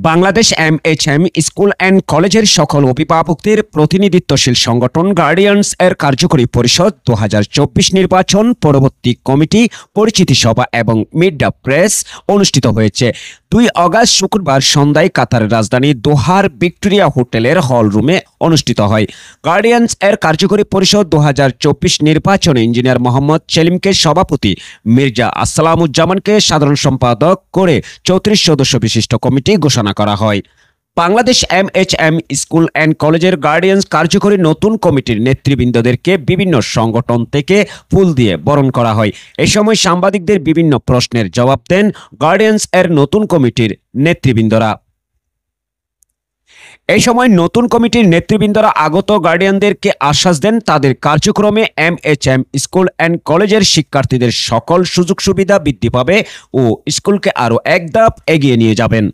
Bangladesh এমএচএম school and কলেজের সকল অভিভাবকদের প্রতিনিধিত্বশীল সংগঠন গার্ডিয়ানস এর কার্যকরী পরিষদ 2024 নির্বাচন পরবর্তী কমিটি পরিচিতি সভা এবং মিট দ্য প্রেস অনুষ্ঠিত হয়েছে। 2 আগস্ট শুক্রবার সন্ধ্যায় কাতারের রাজধানী দোহার ভিক্টোরিয়া হোটেলের হল রুমে অনুষ্ঠিত হয়। গার্ডিয়ানস এর কার্যকরী পরিষদ 2024 নির্বাচনে ইঞ্জিনিয়ার মোহাম্মদ সেলিমকে সভাপতি, মির্জা আসসালামুজ্জামানকে সাধারণ সম্পাদক করে 34 সদস্য বিশিষ্ট কমিটি ঘোষণা করা হয়। বাংলাদেশ এমএচএম স্কুল অ্যান্ড কলেজের গার্ডিয়ানস কার্যকরী নতুন কমিটির নেতৃবৃন্দদেরকে বিভিন্ন সংগঠন থেকে ফুল দিয়ে বরণ করা হয়। এ সময় সাংবাদিকদের বিভিন্ন প্রশ্নের জবাব দেন গার্ডিয়ানস এর নতুন কমিটির নেতৃবৃন্দরা। এই সময় নতুন কমিটির নেতৃবৃন্দরা আগত গার্ডিয়ানদেরকে আশ্বাস দেন তাদের কার্যক্রমে এমএচএম স্কুল অ্যান্ড কলেজের শিক্ষার্থীদের সকল সুযোগ সুবিধা বৃদ্ধি পাবে ও স্কুলকে আরও এক ধাপ এগিয়ে নিয়ে যাবেন।